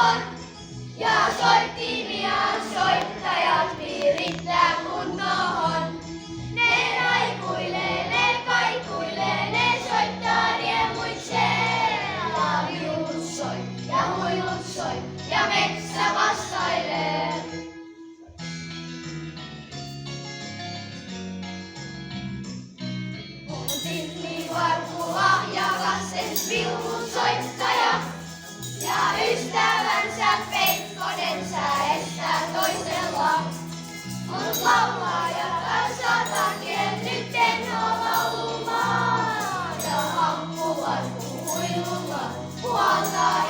on. Ja soittimia soittajat virittää kunnohon. Ne raikuilee, ne kaikuilee, ne soittaa riemuikseen. Ja viulut soi ja huilut soi ja metsä vastailee. Mun silmivarpu lahjakas sen viulun soittaja. Ja ystävänsä peikkonensa estää toisella. Mut laulajat satakien nyt en oo laulumaan. Ja hampuvarpu huilulla puhaltaa